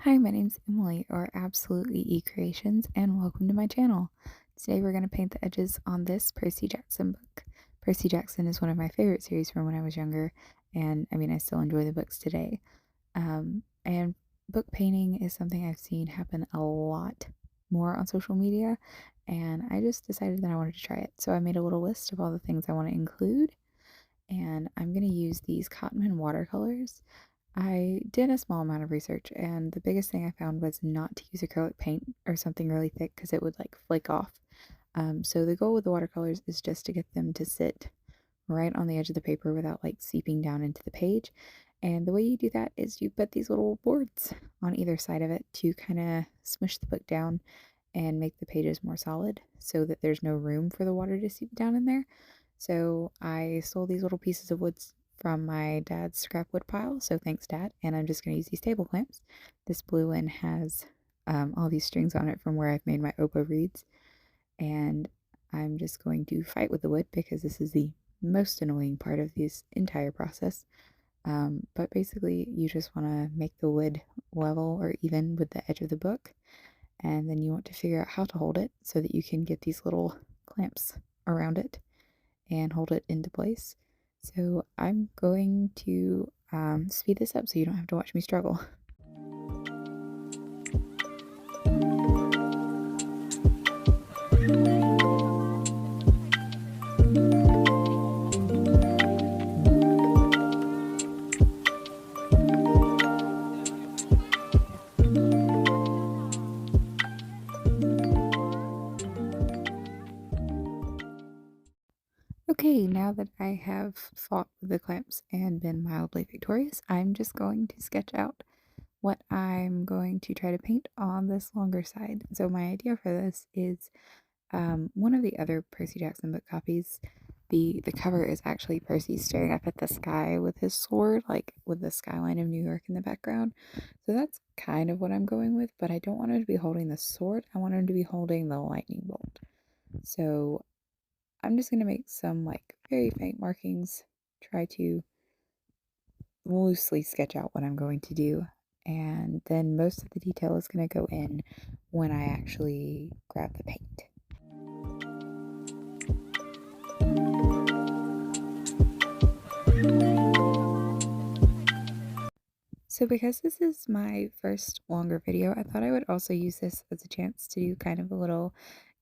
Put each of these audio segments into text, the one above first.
Hi, my name's Emily, or Absolutely E-Creations, and welcome to my channel. Today we're going to paint the edges on this Percy Jackson book. Percy Jackson is one of my favorite series from when I was younger, and I still enjoy the books today. And book painting is something I've seen happen a lot more on social media, and I just decided that I wanted to try it. So I made a little list of all the things I want to include, and I'm going to use these Cottonman watercolors. I did a small amount of research, and the biggest thing I found was not to use acrylic paint or something really thick because it would like flake off. So the goal with the watercolors is just to get them to sit right on the edge of the paper without like seeping down into the page. And the way you do that is you put these little boards on either side of it to kind of smush the book down and make the pages more solid so that there's no room for the water to seep down in there. So I stole these little pieces of wood from my dad's scrap wood pile. So thanks, Dad. And I'm just going to use these table clamps. This blue one has all these strings on it from where I've made my Opa reeds. And I'm just going to fight with the wood because this is the most annoying part of this entire process. But basically, you just want to make the wood level or even with the edge of the book. And then you want to figure out how to hold it so that you can get these little clamps around it and hold it into place. So I'm going to speed this up so you don't have to watch me struggle. Okay, now that I have fought with the clamps and been mildly victorious, I'm just going to sketch out what I'm going to try to paint on this longer side. So my idea for this is one of the other Percy Jackson book copies. The cover is actually Percy staring up at the sky with his sword, like with the skyline of New York in the background. So that's kind of what I'm going with, but I don't want him to be holding the sword. I want him to be holding the lightning bolt. So I'm just going to make some like very faint markings, try to loosely sketch out what I'm going to do, and then most of the detail is going to go in when I actually grab the paint. So because this is my first longer video, I thought I would also use this as a chance to do kind of a little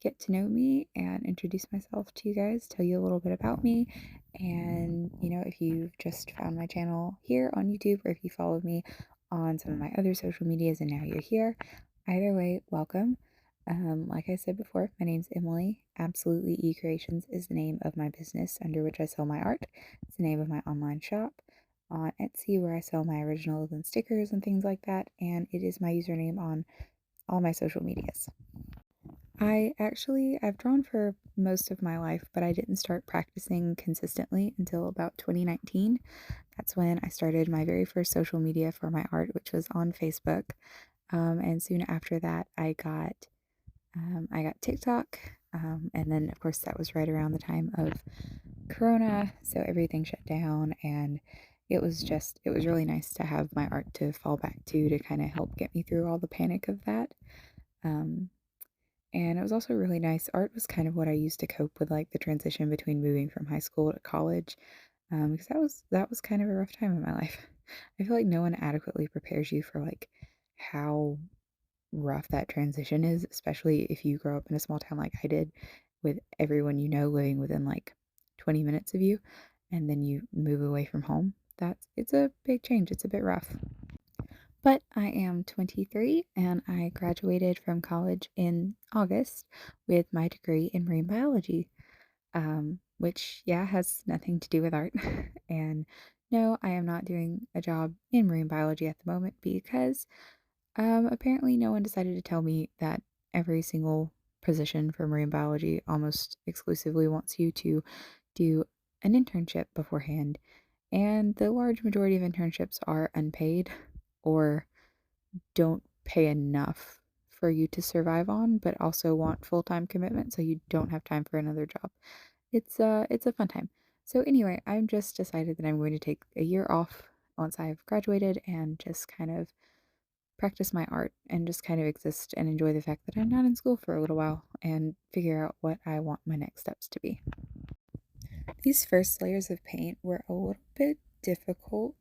get to know me and introduce myself to you guys, tell you a little bit about me. And, if you've just found my channel here on YouTube or if you followed me on some of my other social medias and now you're here, either way, welcome. Like I said before, my name's Emily. Absolutely E-Creations is the name of my business under which I sell my art. It's the name of my online shop on Etsy where I sell my originals and stickers and things like that, and it is my username on all my social medias. I've drawn for most of my life, but I didn't start practicing consistently until about 2019. That's when I started my very first social media for my art, which was on Facebook. And soon after that, I got TikTok, and then of course that was right around the time of Corona, so everything shut down, and it was really nice to have my art to fall back to kind of help get me through all the panic of that. Um, and it was also really nice. Art was kind of what I used to cope with like the transition between moving from high school to college, because that was kind of a rough time in my life. I feel like no one adequately prepares you for like how rough that transition is, especially if you grow up in a small town like I did, with everyone living within like 20 minutes of you, and then you move away from home. It's a big change. It's a bit rough. But I am 23 and I graduated from college in August with my degree in marine biology, which, yeah, has nothing to do with art. And no, I am not doing a job in marine biology at the moment because apparently no one decided to tell me that every single position for marine biology almost exclusively wants you to do an internship beforehand. And the large majority of internships are unpaid or don't pay enough for you to survive on, but also want full-time commitment, so you don't have time for another job. It's a fun time. So anyway, I've just decided that I'm going to take a year off once I've graduated and just kind of practice my art and just kind of exist and enjoy the fact that I'm not in school for a little while and figure out what I want my next steps to be. These first layers of paint were a little bit difficult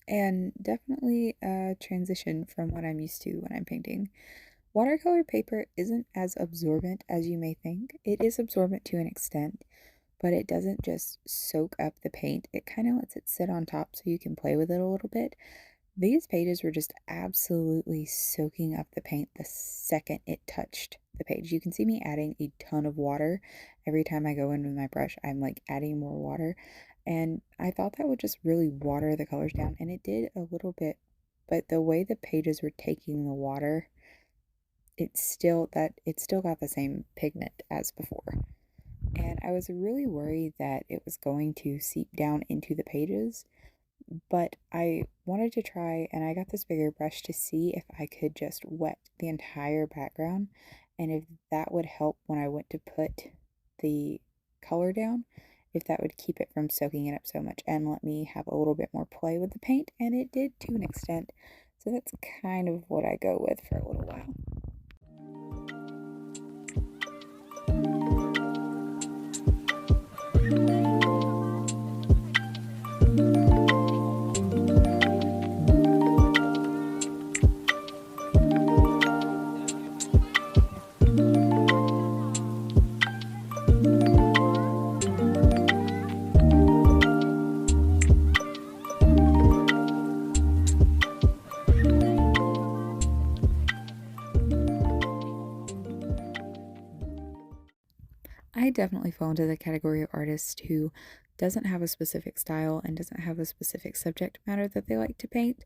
and definitely a transition from what I'm used to when I'm painting. Watercolor paper isn't as absorbent as you may think. It is absorbent to an extent, but it doesn't just soak up the paint. It kind of lets it sit on top so you can play with it a little bit. These pages were just absolutely soaking up the paint the second it touched the page. You can see me adding a ton of water. Every time I go in with my brush, I'm like adding more water. And I thought that would just really water the colors down, and it did a little bit. But the way the pages were taking the water, it still got the same pigment as before. And I was really worried that it was going to seep down into the pages, but I wanted to try, and I got this bigger brush to see if I could just wet the entire background and if that would help when I went to put the color down, if that would keep it from soaking it up so much and let me have a little bit more play with the paint, and it did to an extent. So that's kind of what I go with for a little while. I definitely fall into the category of artist who doesn't have a specific style and doesn't have a specific subject matter that they like to paint.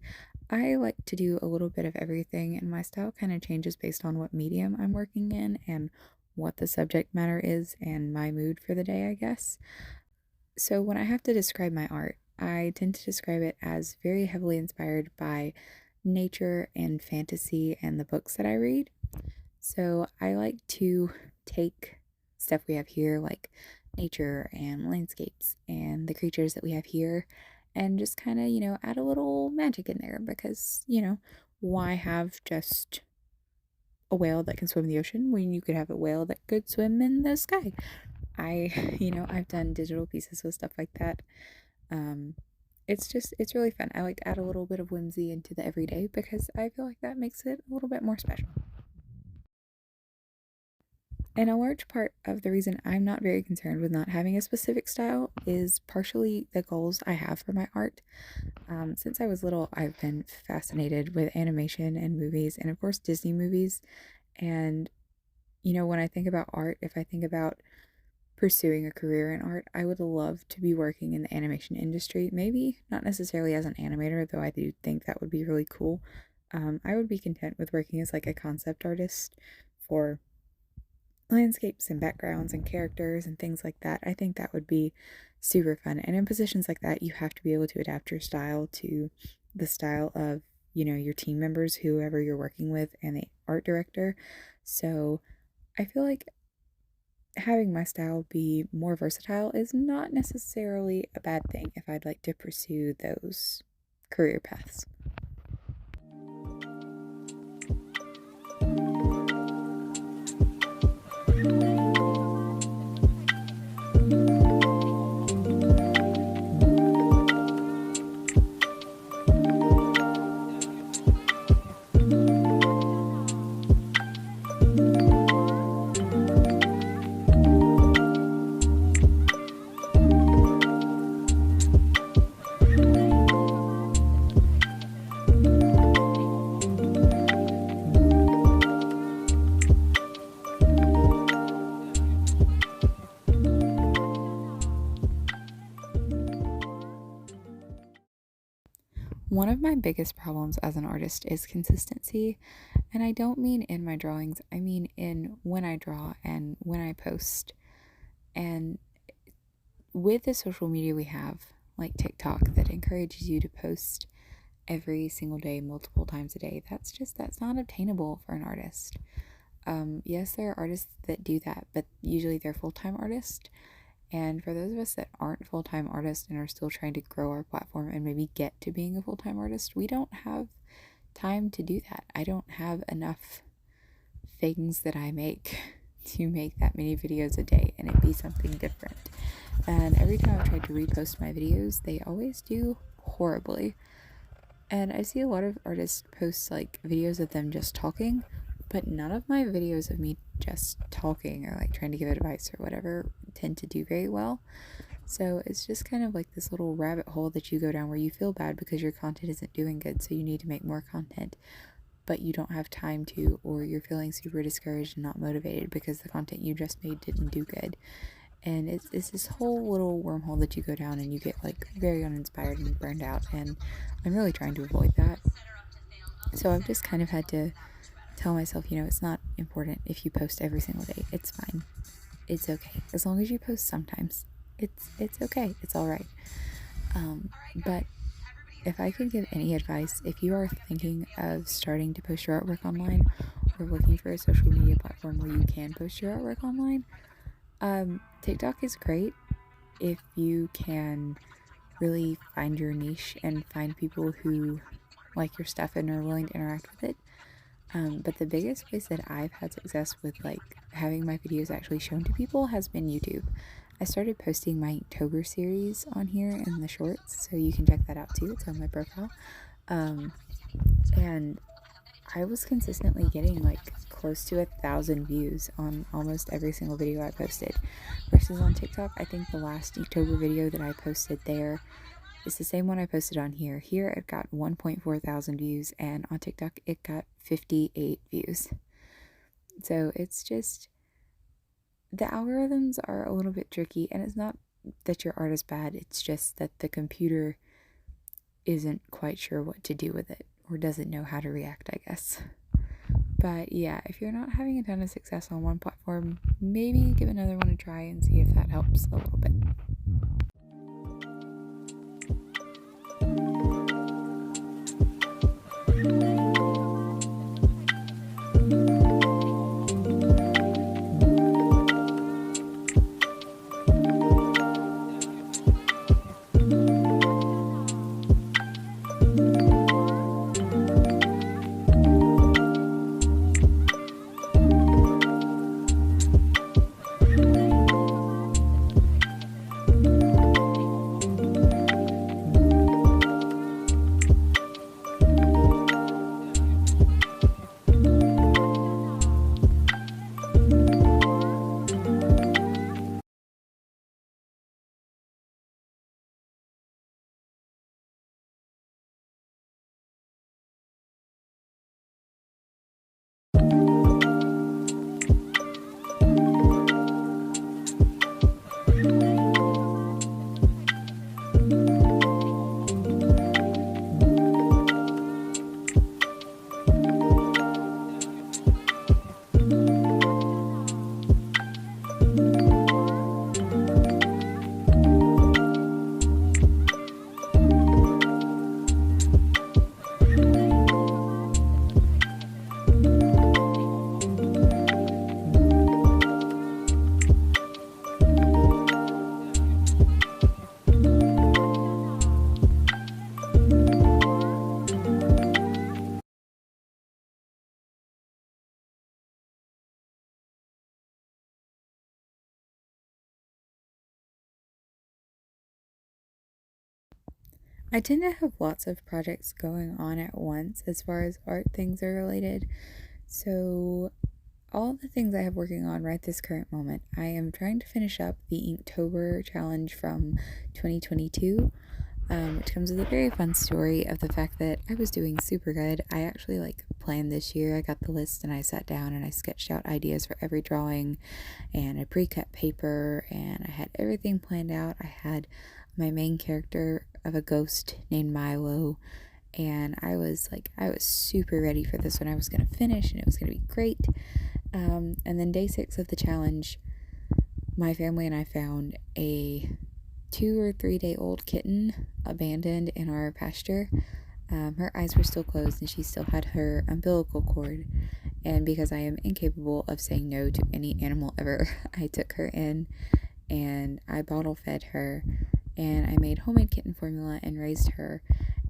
I like to do a little bit of everything, and my style kind of changes based on what medium I'm working in and what the subject matter is and my mood for the day, I guess. So when I have to describe my art, I tend to describe it as very heavily inspired by nature and fantasy and the books that I read. So I like to take stuff we have here, like nature and landscapes and the creatures that we have here, and just kind of, add a little magic in there because, why have just a whale that can swim in the ocean when you could have a whale that could swim in the sky? I've done digital pieces with stuff like that. Um, it's really fun. I like to add a little bit of whimsy into the everyday because I feel like that makes it a little bit more special. And a large part of the reason I'm not very concerned with not having a specific style is partially the goals I have for my art. Since I was little, I've been fascinated with animation and movies, and of course, Disney movies. And, when I think about art, if I think about pursuing a career in art, I would love to be working in the animation industry. Maybe not necessarily as an animator, though I do think that would be really cool. I would be content with working as like a concept artist for landscapes and backgrounds and characters and things like that. I think that would be super fun. And in positions like that, you have to be able to adapt your style to the style of, your team members, whoever you're working with, and the art director. So I feel like having my style be more versatile is not necessarily a bad thing if I'd like to pursue those career paths. One of my biggest problems as an artist is consistency, and I don't mean in my drawings, I mean in when I draw and when I post. And with the social media we have, like TikTok, that encourages you to post every single day, multiple times a day, that's not obtainable for an artist. Yes, there are artists that do that, but usually they're full-time artists. And for those of us that aren't full-time artists and are still trying to grow our platform and maybe get to being a full-time artist, we don't have time to do that. I don't have enough things that I make to make that many videos a day and it be something different. And every time I've tried to repost my videos, they always do horribly. And I see a lot of artists post like videos of them just talking, but none of my videos of me just talking or like trying to give advice or whatever tend to do very well. So it's just kind of like this little rabbit hole that you go down where you feel bad because your content isn't doing good, so you need to make more content, but you don't have time to, or you're feeling super discouraged and not motivated because the content you just made didn't do good. And it's this whole little wormhole that you go down and you get like very uninspired and burned out, and I'm really trying to avoid that. So I've just kind of had to tell myself, it's not important if you post every single day. It's fine. It's okay. As long as you post sometimes. It's okay. It's all right. But if I could give any advice, if you are thinking of starting to post your artwork online or looking for a social media platform where you can post your artwork online, TikTok is great if you can really find your niche and find people who like your stuff and are willing to interact with it. But the biggest place that I've had success with like having my videos actually shown to people has been YouTube. I started posting my Inktober series on here in the shorts, so you can check that out too. It's on my profile. And I was consistently getting like close to 1,000 views on almost every single video I posted. Versus on TikTok, I think the last Inktober video that I posted there is the same one I posted on here. Here it got 1.4 thousand views, and on TikTok it got 58 views. So it's just, the algorithms are a little bit tricky, and it's not that your art is bad, it's just that the computer isn't quite sure what to do with it, or doesn't know how to react, I guess. But yeah, if you're not having a ton of success on one platform, maybe give another one a try and see if that helps a little bit. I tend to have lots of projects going on at once as far as art things are related. So all the things I have working on right this current moment, I am trying to finish up the Inktober challenge from 2022, which comes with a very fun story of the fact that I was doing super good. I actually like planned this year. I got the list and I sat down and I sketched out ideas for every drawing, and I pre-cut paper, and I had everything planned out. I had my main character of a ghost named Milo, and I was super ready for this one. I was going to finish and it was going to be great. And then day 6 of the challenge, my family and I found a 2 or 3 day old kitten abandoned in our pasture. Her eyes were still closed and she still had her umbilical cord, and because I am incapable of saying no to any animal ever, I took her in and I bottle fed her, and I made homemade kitten formula and raised her.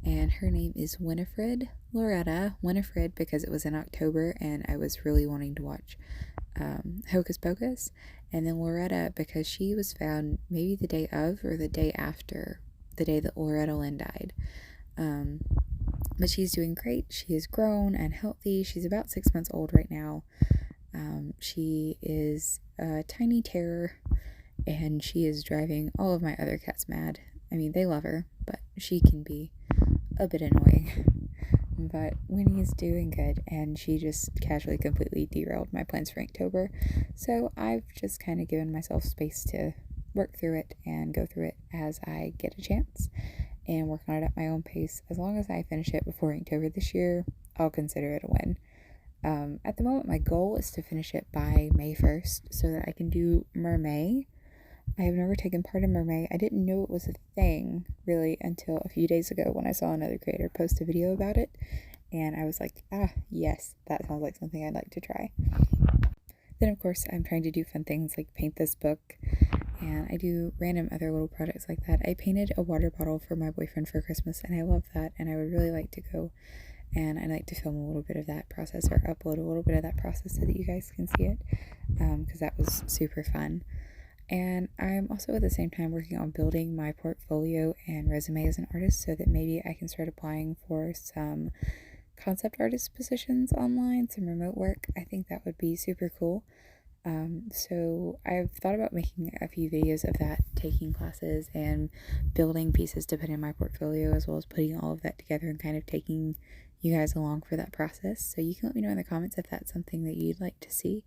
and her name is Winifred Loretta. Winifred because it was in October and I was really wanting to watch Hocus Pocus, and then Loretta because she was found maybe the day of or the day after the day that Loretta Lynn died. But she's doing great. She is grown and healthy. She's about 6 months old right now. She is a tiny terror, and she is driving all of my other cats mad. I mean, they love her, but she can be a bit annoying. But Winnie is doing good, and she just casually completely derailed my plans for Inktober. So I've just kind of given myself space to work through it and go through it as I get a chance and work on it at my own pace. As long as I finish it before Inktober this year, I'll consider it a win. At the moment, my goal is to finish it by May 1st so that I can do Mermaid. I have never taken part in Mermaid. I didn't know it was a thing, really, until a few days ago when I saw another creator post a video about it, and I was like, yes, that sounds like something I'd like to try. Then, of course, I'm trying to do fun things like paint this book, and I do random other little projects like that. I painted a water bottle for my boyfriend for Christmas, and I love that, and I would really like to go, and I'd like to film a little bit of that process or upload a little bit of that process so that you guys can see it, because that was super fun. And I'm also at the same time working on building my portfolio and resume as an artist so that maybe I can start applying for some concept artist positions online, some remote work. I think that would be super cool. So I've thought about making a few videos of that, taking classes and building pieces to put in my portfolio, as well as putting all of that together and kind of taking you guys along for that process. So you can let me know in the comments if that's something that you'd like to see.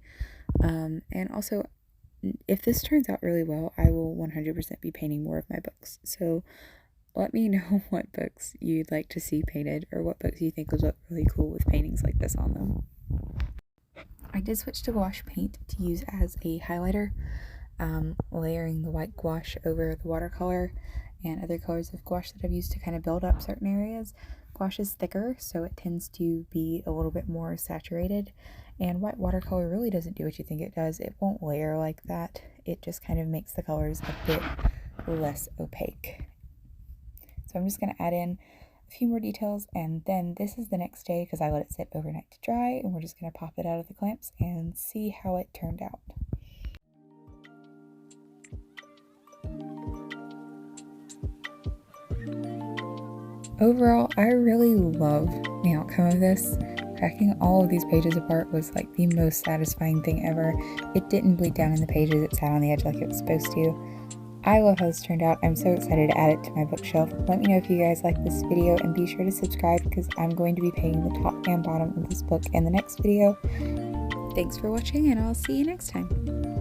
And also, if this turns out really well, I will 100% be painting more of my books. So let me know what books you'd like to see painted, or what books you think would look really cool with paintings like this on them. I did switch to gouache paint to use as a highlighter, layering the white gouache over the watercolor and other colors of gouache that I've used to kind of build up certain areas. Gouache is thicker, so it tends to be a little bit more saturated, and white watercolor really doesn't do what you think it does. It won't layer like that. It just kind of makes the colors a bit less opaque. So I'm just going to add in a few more details, and then this is the next day because I let it sit overnight to dry, and we're just going to pop it out of the clamps and see how it turned out. Overall, I really love the outcome of this. Cracking all of these pages apart was like the most satisfying thing ever. It didn't bleed down in the pages, it sat on the edge like it was supposed to. I love how this turned out. I'm so excited to add it to my bookshelf. Let me know if you guys like this video, and be sure to subscribe because I'm going to be painting the top and bottom of this book in the next video. Thanks for watching, and I'll see you next time.